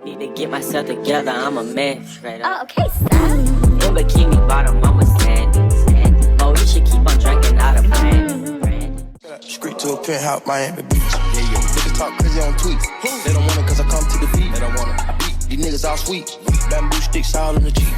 Need to get myself together, I'm a mess. Straight up. Oh, okay, stop. In bikini bottom, I'm a sandy. Oh, you should keep on drinking out of brand. Street to a penthouse, Miami Beach. Niggas talk crazy on tweets. They don't want it cause I come to the beat. They don't want it. I beat these niggas all sweet. Bamboo sticks all in the Jeep.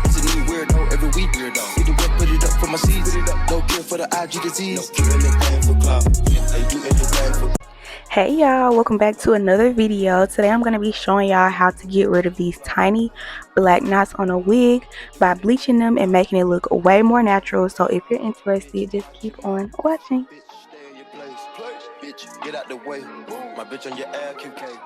It's a new weirdo every week. Need to put it up for my seeds. No cure for the IG disease. Do anything for clout. They do anything for. Hey y'all, welcome back to another video. Today I'm going to be showing y'all how to get rid of these tiny black knots on a wig by bleaching them and making it look way more natural. So if you're interested, just keep on watching. Get out the way. My bitch on your LQK.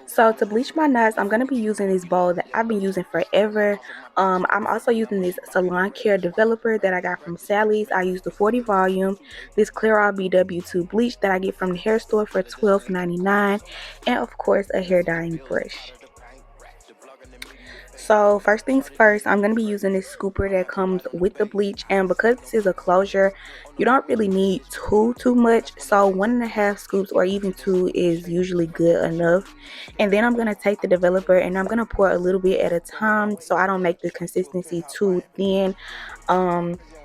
So to bleach my knots, I'm going to be using this bowl that I've been using forever. I'm also using this salon care developer that I got from Sally's. I use the 40 volume, this Clairol BW2 bleach that I get from the hair store for $12.99, and of course a hair dyeing brush. So first things first, I'm going to be using this scooper that comes with the bleach, and because this is a closure, you don't really need too much. So 1.5 scoops or even 2 is usually good enough. And then I'm going to take the developer and I'm going to pour a little bit at a time so I don't make the consistency too thin.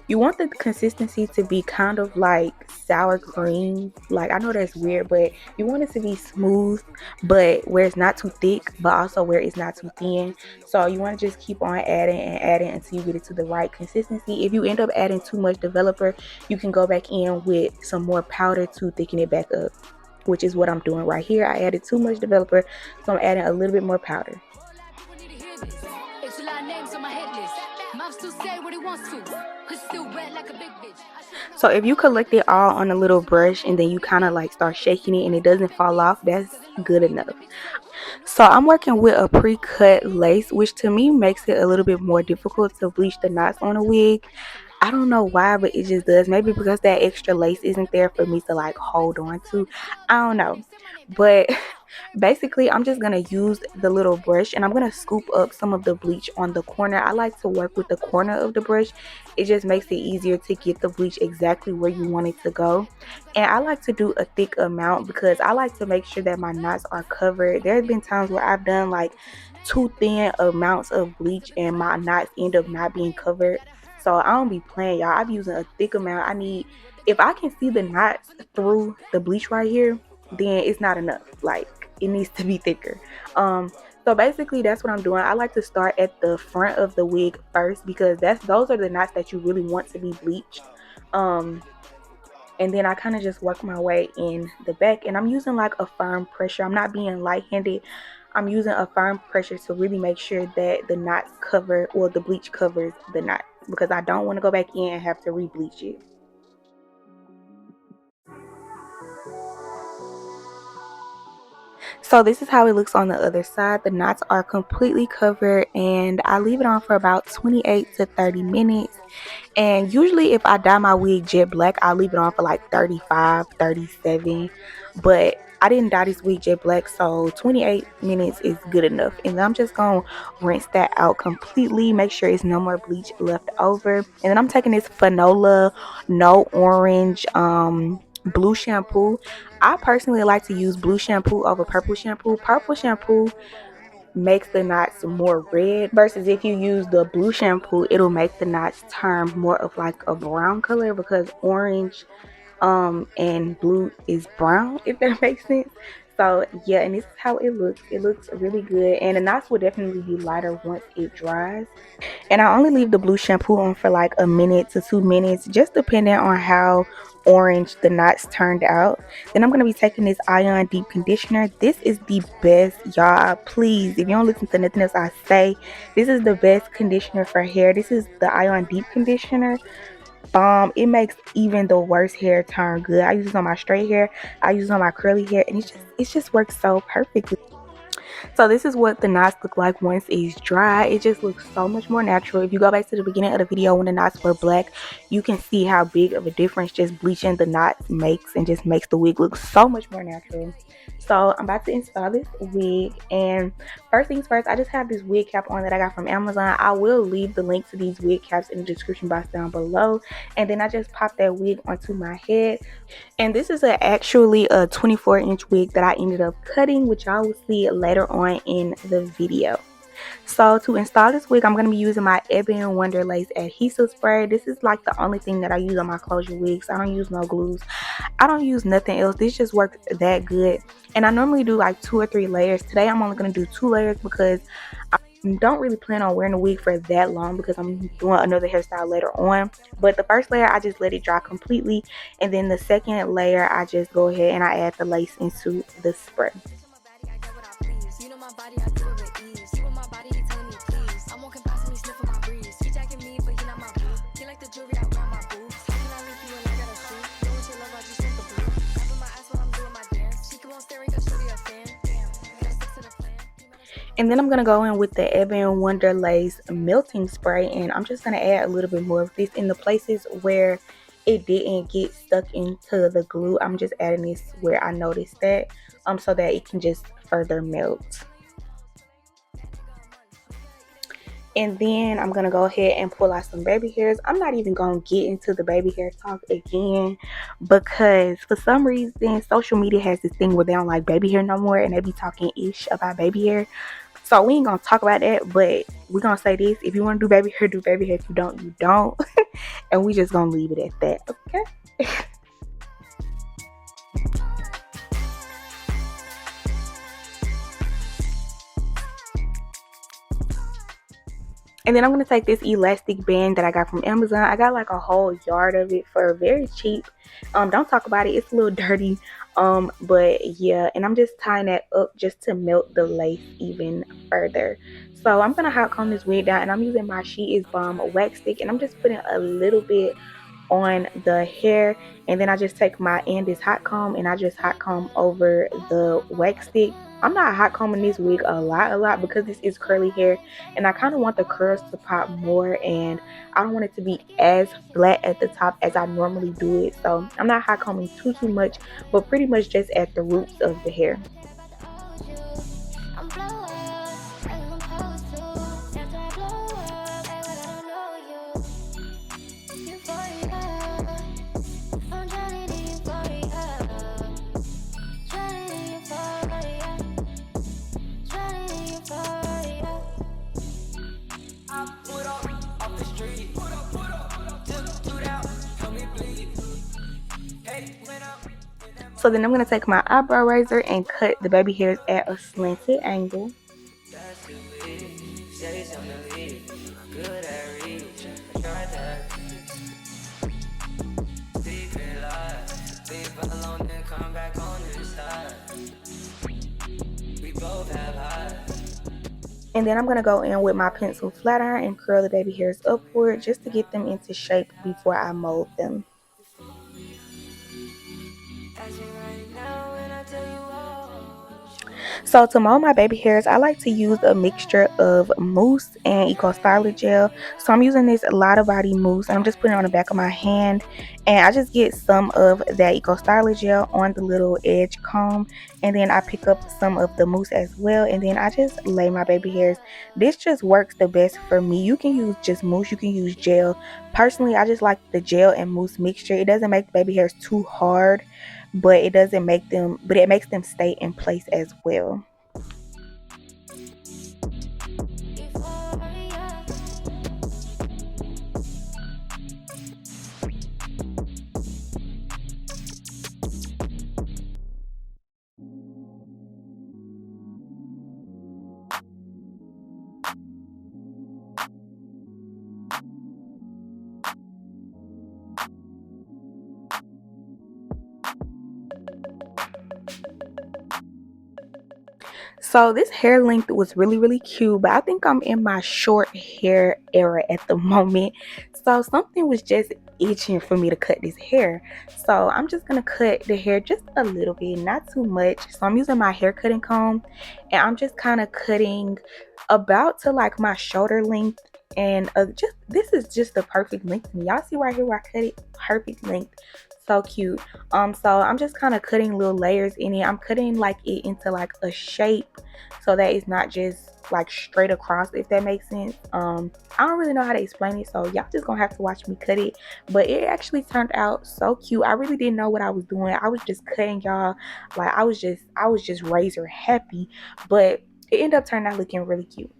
You want the consistency to be kind of like sour cream. Like, I know that's weird, but you want it to be smooth, but where it's not too thick, but also where it's not too thin. So you want to just keep on adding and adding until you get it to the right consistency. If you end up adding too much developer, you can go back in with some more powder to thicken it back up, which is what I'm doing right here. I added too much developer, so I'm adding a little bit more powder. So if you collect it all on a little brush and then you kind of like start shaking it and it doesn't fall off, that's good enough. So I'm working with a pre-cut lace, which to me makes it a little bit more difficult to bleach the knots on a wig. I don't know why, but it just does. Maybe because that extra lace isn't there for me to like hold on to. I don't know. But basically, I'm just going to use the little brush and I'm going to scoop up some of the bleach on the corner. I like to work with the corner of the brush. It just makes it easier to get the bleach exactly where you want it to go. And I like to do a thick amount because I like to make sure that my knots are covered. There have been times where I've done like too thin amounts of bleach and my knots end up not being covered. So I don't be playing, y'all. I'm using a thick amount. I need, if I can see the knots through the bleach right here, then it's not enough. Like, it needs to be thicker. So basically that's what I'm doing. I like to start at the front of the wig first because those are the knots that you really want to be bleached. And then I kind of just work my way in the back, and I'm using like a firm pressure. I'm not being light-handed. I'm using a firm pressure to really make sure that the knots cover, or the bleach covers the knot, because I don't want to go back in and have to re-bleach it. So this is how it looks on the other side. The knots are completely covered and I leave it on for about 28 to 30 minutes. And usually if I dye my wig jet black, I'll leave it on for like 35, 37. But I didn't dye this wig jet black, so 28 minutes is good enough. And then I'm just going to rinse that out completely, make sure it's no more bleach left over. And then I'm taking this Fanola No Orange blue shampoo. I personally like to use blue shampoo over purple shampoo. Purple shampoo makes the knots more red, versus if you use the blue shampoo, it'll make the knots turn more of like a brown color, because orange and blue is brown, if that makes sense. So yeah, and this is how it looks. It looks really good, and the knots will definitely be lighter once it dries. And I only leave the blue shampoo on for like a minute to 2 minutes, just depending on how orange the knots turned out. Then I'm going to be taking this Ion Deep Conditioner. This is the best, y'all. Please, if you don't listen to nothing else I say, this is the best conditioner for hair. This is the Ion Deep Conditioner. It makes even the worst hair turn good. I use this on my straight hair, I use it on my curly hair, and it just works so perfectly. So this is what the knots look like once it's dry. It just looks so much more natural. If you go back to the beginning of the video when the knots were black, you can see how big of a difference just bleaching the knots makes, and just makes the wig look so much more natural. So I'm about to install this wig, and first things first, I just have this wig cap on that I got from Amazon. I will leave the link to these wig caps in the description box down below. And then I just pop that wig onto my head, and this is actually a 24-inch wig that I ended up cutting, which y'all will see later on in the video. So to install this wig, I'm going to be using my Ebin Wonder Lace adhesive spray. This is like the only thing that I use on my closure wigs. I don't use no glues. I don't use nothing else. This just works that good. And I normally do like 2 or 3 layers. Today I'm only going to do 2 layers because I don't really plan on wearing the wig for that long because I'm doing another hairstyle later on. But the first layer I just let it dry completely, and then the second layer I just go ahead and I add the lace into the spray. And then I'm going to go in with the Ebin Wonder Lace melting spray, and I'm just going to add a little bit more of this in the places where it didn't get stuck into the glue. I'm just adding this where I noticed that so that it can just further melt. And then I'm going to go ahead and pull out some baby hairs. I'm not even going to get into the baby hair talk again because for some reason social media has this thing where they don't like baby hair no more and they be talking ish about baby hair. So we ain't going to talk about that, but we're going to say this. If you want to do baby hair, do baby hair. If you don't, you don't. And we just going to leave it at that, okay? And then I'm going to take this elastic band that I got from Amazon. I got like a whole yard of it for very cheap. Don't talk about it. It's a little dirty. But yeah, and I'm just tying that up just to melt the lace even further. So I'm going to hot comb this wig down, and I'm using my She Is Bomb wax stick, and I'm just putting a little bit on the hair, and then I just take my Andis hot comb and I just hot comb over the wax stick. I'm not hot combing this wig a lot because this is curly hair and I kind of want the curls to pop more, and I don't want it to be as flat at the top as I normally do it. So I'm not hot combing too much, but pretty much just at the roots of the hair. So then I'm going to take my eyebrow razor and cut the baby hairs at a slanted angle. And then I'm going to go in with my pencil flat iron and curl the baby hairs upward just to get them into shape before I mold them. So to mold my baby hairs, I like to use a mixture of mousse and Eco Styler gel. So I'm using this Lotta Body mousse, and I'm just putting it on the back of my hand, and I just get some of that Eco Styler gel on the little edge comb, and then I pick up some of the mousse as well, and then I just lay my baby hairs. This just works the best for me. You can use just mousse, you can use gel. Personally, I just like the gel and mousse mixture. It doesn't make the baby hairs too hard, but it makes them stay in place as well. So this hair length was really cute, but I think I'm in my short hair era at the moment. So something was just itching for me to cut this hair. So I'm just going to cut the hair just a little bit, not too much. So I'm using my hair cutting comb, and I'm just kind of cutting about to like my shoulder length. And this is just the perfect length. Y'all see right here where I cut it? Perfect length. So cute. So I'm just kind of cutting little layers in it. I'm cutting like it into like a shape so that it's not just like straight across, if that makes sense. I don't really know how to explain it, so y'all just gonna have to watch me cut it, but it actually turned out so cute. I really didn't know what I was doing. I was just cutting, y'all. Like I was just razor happy, but it ended up turning out looking really cute.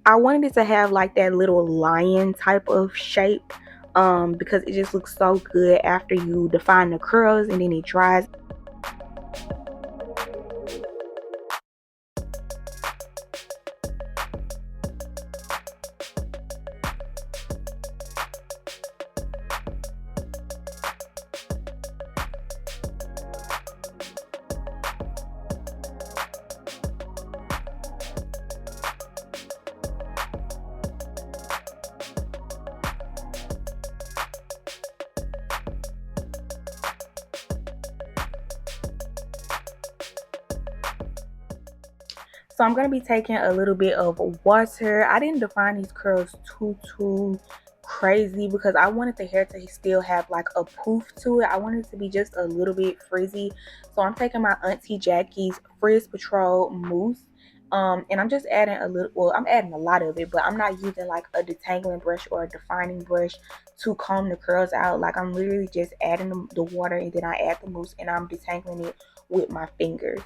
I wanted it to have like that little lion type of shape because it just looks so good after you define the curls and then it dries. So I'm going to be taking a little bit of water. I didn't define these curls too crazy because I wanted the hair to still have like a poof to it. I wanted it to be just a little bit frizzy. So I'm taking my Auntie Jackie's Frizz Patrol mousse. And I'm just adding a little, well, I'm adding a lot of it, but I'm not using like a detangling brush or a defining brush to comb the curls out. Like I'm literally just adding the water and then I add the mousse and I'm detangling it with my fingers.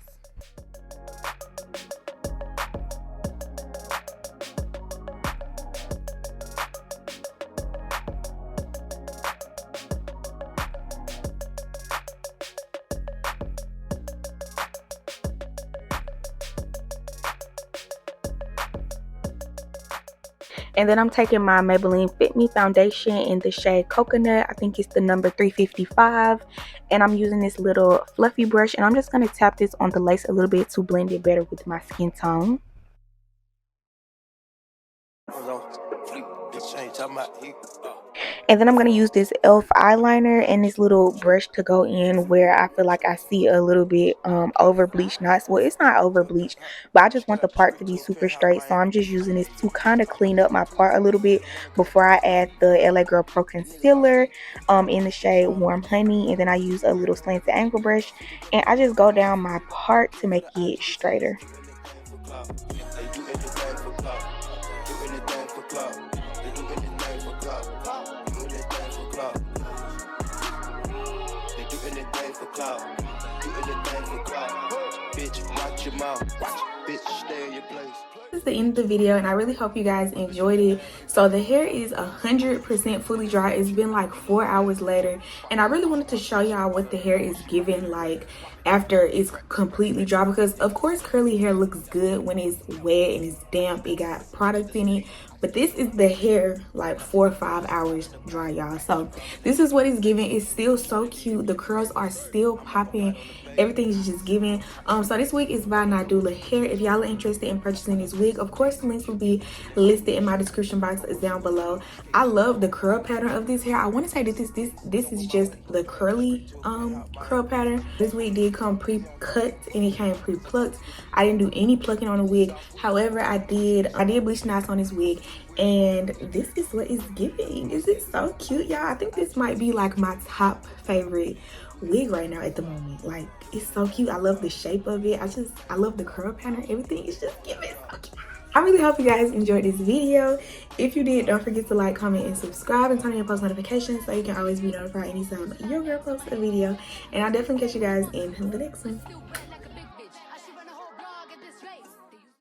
And then I'm taking my Maybelline Fit Me foundation in the shade Coconut. I think it's the number 355. And I'm using this little fluffy brush. And I'm just going to tap this on the lace a little bit to blend it better with my skin tone. And then I'm going to use this e.l.f. eyeliner and this little brush to go in where I feel like I see a little bit over bleached knots. Well, it's not over bleached, but I just want the part to be super straight. So I'm just using this to kind of clean up my part a little bit before I add the LA Girl Pro Concealer in the shade Warm Honey. And then I use a little slanted angle brush and I just go down my part to make it straighter. This is the end of the video and I really hope you guys enjoyed it. So the hair is 100% fully dry. It's been like 4 hours later and I really wanted to show y'all what the hair is giving like after it's completely dry, because of course curly hair looks good when it's wet and it's damp, it got product in it, but this is the hair like 4 or 5 hours dry, y'all. So this is what it's giving. It's still so cute, the curls are still popping, everything is just giving. So this wig is by Nadula Hair. If y'all are interested in purchasing this wig, of course the links will be listed in my description box down below. I love the curl pattern of this hair. I want to say that this is just the curly curl pattern. This wig did come pre-cut and it came pre-plucked. I didn't do any plucking on the wig. However, I did bleach knots on this wig and this is what it's giving. Is it so cute, y'all? I think this might be like my top favorite wig right now at the moment. Like, it's so cute. I love the shape of it. I love the curl pattern. Everything is just giving so cute. I really hope you guys enjoyed this video. If you did, don't forget to like, comment, and subscribe, and turn on your post notifications so you can always be notified anytime your girl posts a video. And I'll definitely catch you guys in the next one.